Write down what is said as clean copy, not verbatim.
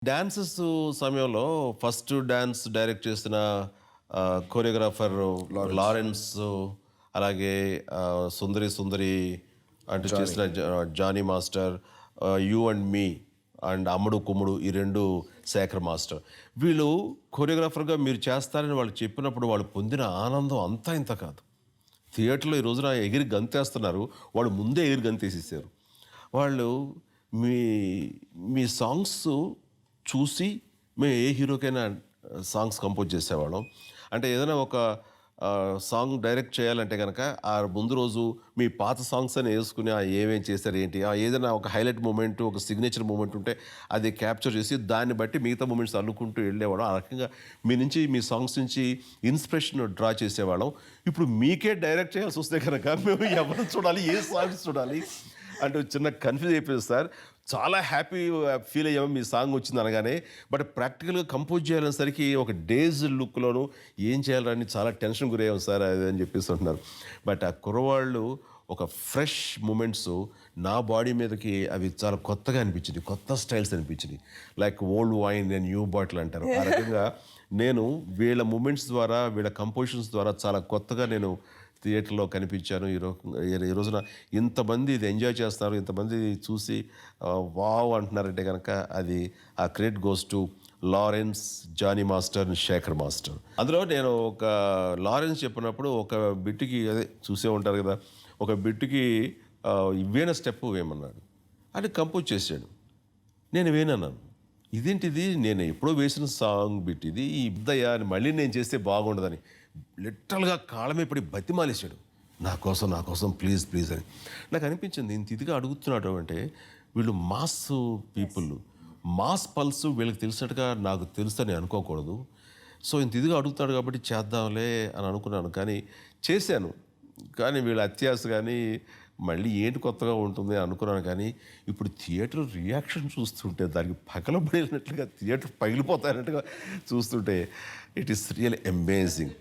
Dances సమయంలో first dance direct చేసిన choreographer Lawrence, అలాగే సుందరి సుందరి అంటూ చేసిన Jani master, you and me and అమ్ముడు కుమ్ముడు ఈ రెండు శేఖర్ మాస్టర్. వీళ్ళు కొరియోగ్రాఫర్గా మీరు చేస్తారని వాళ్ళు చెప్పినప్పుడు వాళ్ళు పొందిన ఆనందం అంతా ఇంత కాదు. థియేటర్లో ఈ రోజున ఎగిరి గంతేస్తున్నారు, వాళ్ళు ముందే ఎగిరి గంతేసేసారు. వాళ్ళు మీ మీ సాంగ్స్ చూసి మేము ఏ హీరోకైనా సాంగ్స్ కంపోజ్ చేసేవాళ్ళం. అంటే ఏదైనా ఒక సాంగ్ డైరెక్ట్ చేయాలంటే కనుక ఆ ముందు రోజు మీ పాత సాంగ్స్ అని వేసుకుని ఏమేం చేశారు ఏంటి, ఏదైనా ఒక హైలైట్ మూమెంట్, ఒక సిగ్నేచర్ మూమెంట్ ఉంటే అది క్యాప్చర్ చేసి దాన్ని బట్టి మిగతా మూమెంట్స్ అల్లుకుంటూ వెళ్ళేవాళ్ళం. ఆ రకంగా మీ నుంచి మీ సాంగ్స్ నుంచి ఇన్స్పిరేషన్ డ్రా చేసేవాళ్ళం. ఇప్పుడు మీకే డైరెక్ట్ చేయాల్సి వస్తే కనుక మేము ఎవరు చూడాలి, ఏ సాంగ్స్ చూడాలి అంటే చిన్న కన్ఫ్యూజ్ అయిపోయింది సార్. చాలా హ్యాపీ ఫీల్ అయ్యాము మీ సాంగ్ వచ్చింది అనగానే. బట్ ప్రాక్టికల్గా కంపోజ్ చేయాలనేసరికి ఒక డేజ్ లుక్లోను ఏం చేయాలని చాలా టెన్షన్ గురయ్యాం సార్ అది అని చెప్పేసి అంటున్నారు. బట్ ఆ కుర్రవాళ్ళు ఒక ఫ్రెష్ మూమెంట్స్ నా బాడీ మీదకి అవి చాలా కొత్తగా అనిపించింది, కొత్త స్టైల్స్ అనిపించింది. Like old wine and new bottle అంటారు. ఆ రకంగా నేను వీళ్ళ మూమెంట్స్ ద్వారా, వీళ్ళ కంపోజిషన్స్ ద్వారా చాలా కొత్తగా నేను థియేటర్లో కనిపించాను. ఈ రోజున ఇంతమంది ఇది ఎంజాయ్ చేస్తున్నారు, ఇంతమంది చూసి వావ్ అంటున్నారంటే కనుక అది ఆ credit goes to Lawrence, Jani master and Sekhar master. అందులో నేను ఒక లారెన్స్ చెప్పినప్పుడు ఒక బిట్టుకి అదే చూసే ఉంటారు కదా, ఒక బిట్టుకి వీణ స్టెప్ వేయమన్నాడు, అది కంపోజ్ చేశాడు. నేను వేనన్నాను, ఇదేంటిది నేను ఎప్పుడో వేసిన సాంగ్ బిట్ ఇది, ఈ ఇద్దయ్యా అని మళ్ళీ నేను చేస్తే బాగుండదని లిటరల్గా కాళ్ళమే పడి బతిమాలేశాడు, నా కోసం ప్లీజ్ ప్లీజ్ అని. నాకు అనిపించింది ఇంత ఇదిగా అడుగుతున్నాడు అంటే వీళ్ళు మాస్ పీపుల్, మాస్ పల్స్ వీళ్ళకి తెలిసినట్టుగా నాకు తెలుసని అనుకోకూడదు. సో ఇంత ఇదిగా అడుగుతాడు కాబట్టి చేద్దాంలే అని అనుకున్నాను, కానీ చేశాను. కానీ వీళ్ళ అత్యాస కానీ మళ్ళీ ఏంటి కొత్తగా ఉంటుంది అనుకున్నాను. కానీ ఇప్పుడు థియేటర్ రియాక్షన్ చూస్తుంటే దానికి పగలబడినట్లుగా థియేటర్ పగిలిపోతాయన్నట్టుగా చూస్తుంటే ఇట్ ఈస్ రియల్ అమేజింగ్.